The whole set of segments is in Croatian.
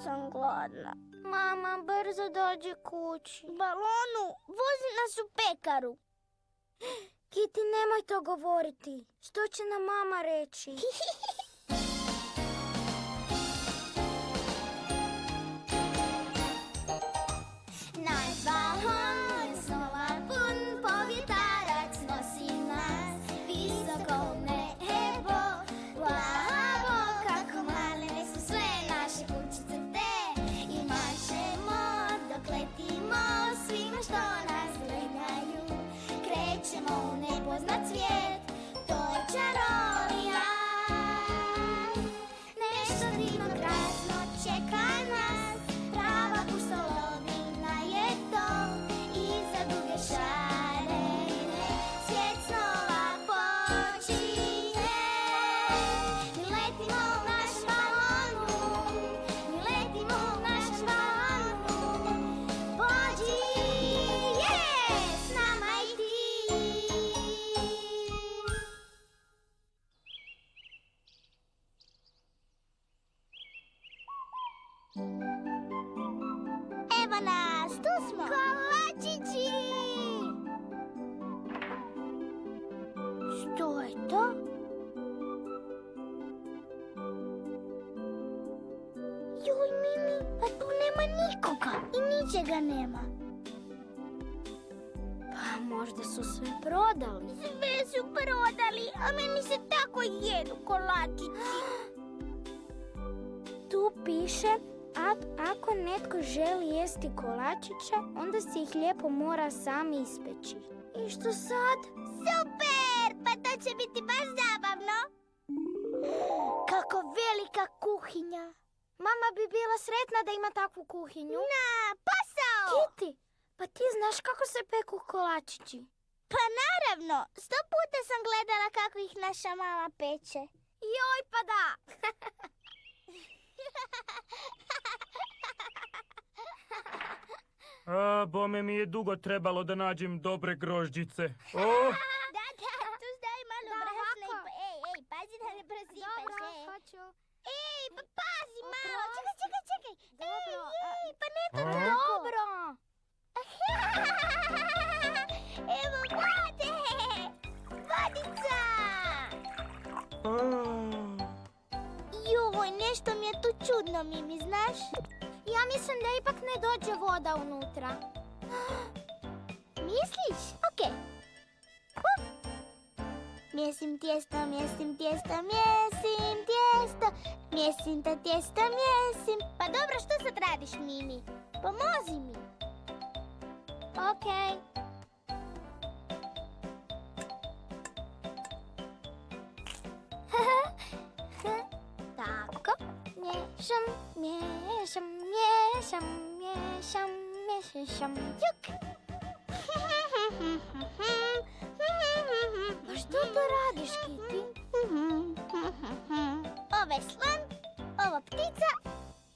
sam gladna. Mama, brzo dođi kući. Balonu, vozi nas u pekaru. Kiti, nemoj to govoriti. Što će nam mama reći? Naš balon snova pun, povjetarac nosi nas visoko u nebo. Plavo, kako malene su sve naše kućice te. I mašemo dok letimo svima što nas gledaju. Krećemo u nepoznat svijet, to je čarolija. Nešto divno krasno čeka nas, prava pustolovina je to. Iza duge šarene svijet snova počinje. Mi letimo u našem balonu, mi letimo u našem balonu. Pođi, s nama i ti. Evo nas, tu smo. Kolačići! Što je to? Joj, Mimi, a tu nema nikoga i ničega nema. Pa možda su sve prodali. Sve su prodali, a meni se tako jedu kolačići. Tu piše, ako netko želi jesti kolačiće, onda si ih lijepo mora sam ispeći. I što sad? Super, pa to će biti baš zabavno. Kako velika kuhinja. Mama bi bila sretna da ima takvu kuhinju. Na, posao! Kiti, pa ti znaš kako se peku kolačići? Pa naravno, 100 puta sam gledala kako ih naša mama peče. Joj, pa da! Bome mi je dugo trebalo da nađem dobre grožđice. Da, tu daj malo brašna i... Ej, pazi da ne prosipaš. Dobro, hoću. Ej, pa pazi malo, čekaj. Dobro. Ej, pa ne to tako. Dobro. Evo vode! Vodica! Joj, nešto mi je tu čudno, Mimi, znaš? Ja mislim da ipak ne dođe voda unutra. Misliš? Okej. Mjesim tijesto. Pa dobro, što sad radiš, Mimi? Pomozi mi. Okej. Tako. Miješam. Juk. Pa što to radiš, Kiti? Ovo je slon, ovo ptica,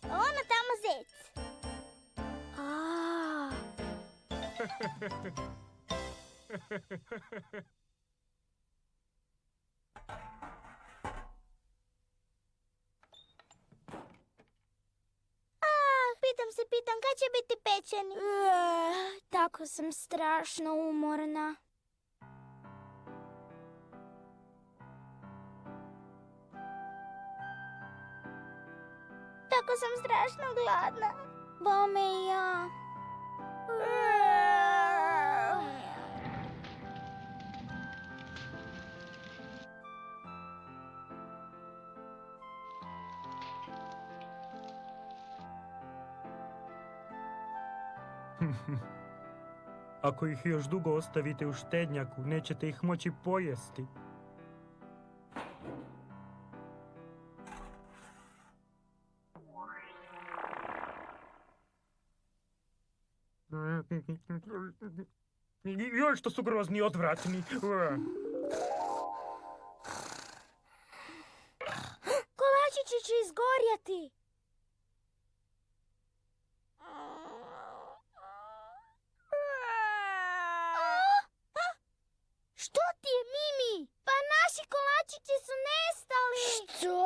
ono tamo zec. A, Pitam kad će biti pečeni. tako sam strašno umorna. Tako sam strašno gladna. Bome i ja. Ako ih još dugo ostavite u štednjaku, nećete ih moći pojesti. Joj, što su grozni, odvratni. Kolačići će izgorjeti. Što ti je, Mimi? Pa naši kolačići su nestali. Što?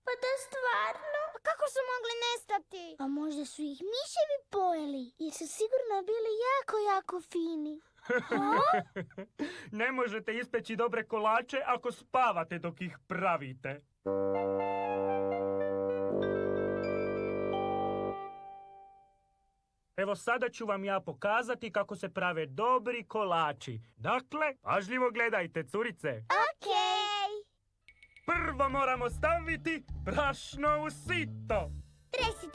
Pa da stvarno? Pa kako su mogli nestati. A možda su ih miševi pojeli, jer su sigurno bili jako fini. Ne možete ispeći dobre kolače ako spavate dok ih pravite. Evo sada ću vam ja pokazati kako se prave dobri kolači. Dakle, pažljivo gledajte, curice. Okej. Prvo moramo staviti brašno u sito. Tresi.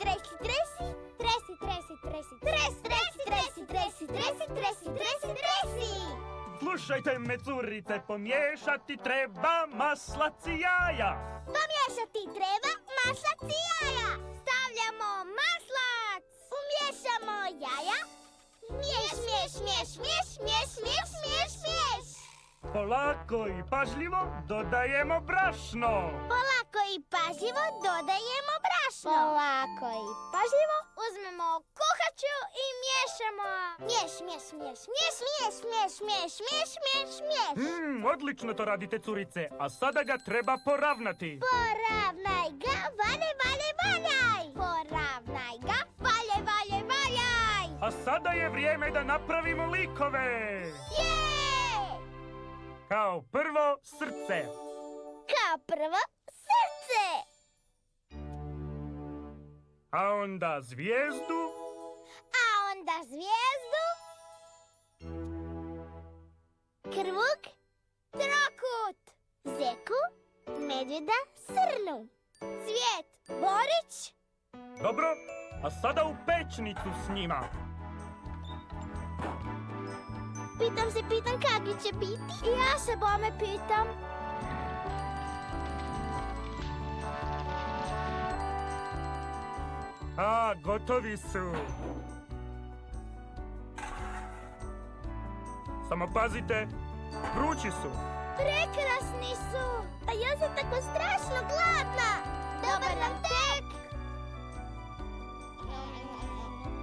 Slušajte me, curice, pomiješati treba maslac i jaja. Pomiješati treba maslac i jaja. Stavljamo maslac. Umiješamo jaja. Miješ. Polako i pažljivo dodajemo brašno. Polako i pažljivo dodajemo brašno. Polako i pažljivo uzmemo kuhaču i miješamo. Miješ. Odlično to radite, curice. A sada ga treba poravnati. Poravnaj ga, valjaj. Poravnaj ga, valjaj. A sada je vrijeme da napravimo likove. Je! Kao prvo srce. Kao prvo srce. A onda zvijezdu. Krug, trokut. Zeku, medvjeda, srnu. Cvijet, borić. Dobro, a sada u pečnicu s njima. Pitam kakvi će biti. I ja se bome pitam. A, gotovi su. Samo pazite, vrući su. Prekrasni su. A ja sam tako strašno gladna. Dobar nam tek.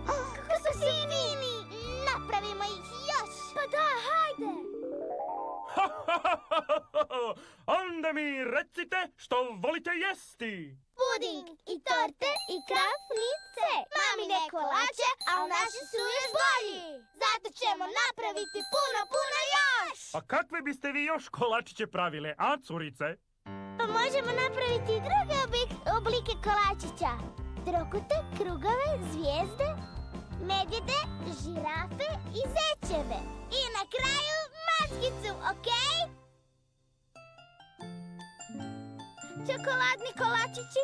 Kako su fini. Napravimo ih još. Pa da, hajde. Onda mi recite što volite jesti. Puding i torte i krafnice. Mamine kolače, a naši su još bolji. Zato ćemo napraviti puno još. A kakve biste vi još kolačiće pravile, a, curice? Pa možemo napraviti i druge oblike kolačića. Trokute, krugove, zvijezde, medvjede, žirafe i zečeve. I na kraju mačkicu, okej? Čokoladni kolačići.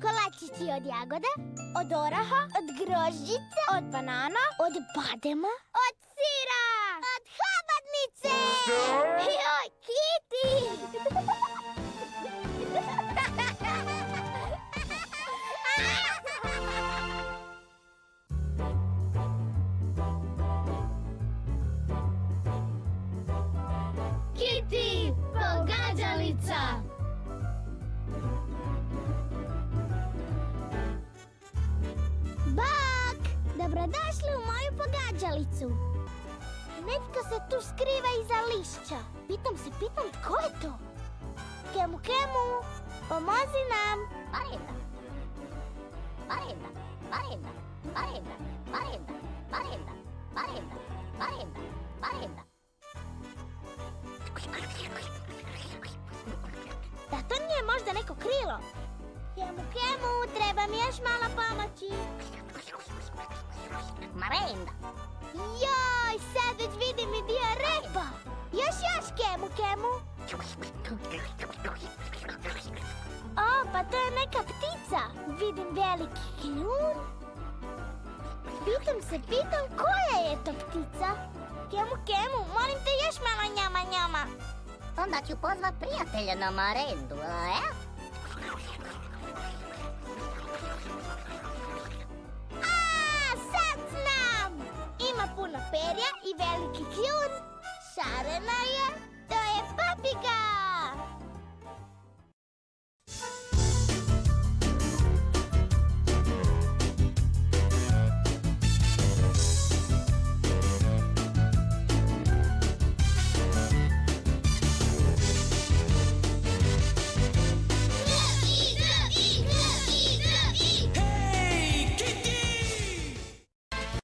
Kolačići od jagoda, od oraha, od grožđice, od banana, od badema, od sira, od habadnice. Joj, Kitty! Kitty, pogađalica. Bak! Dobrodošli u moju pogađalicu. Netko se tu skriva iza lišća. Pitam, tko je to? Kemu, pomozi nam. Da to nije možda neko krilo? Kemu, treba mi još malo pomoći. Marenda. Joj, sad već vidim i dio repa. Još, Kemu. O, pa to je neka ptica. Vidim veliki kljun. Pitam koja je to ptica? Kemu, molim te još malo njama. Onda ću pozvat prijatelja na marendu, a? Sad znam! Ima puno perja i veliki kljun. Šarena je. To je papiga.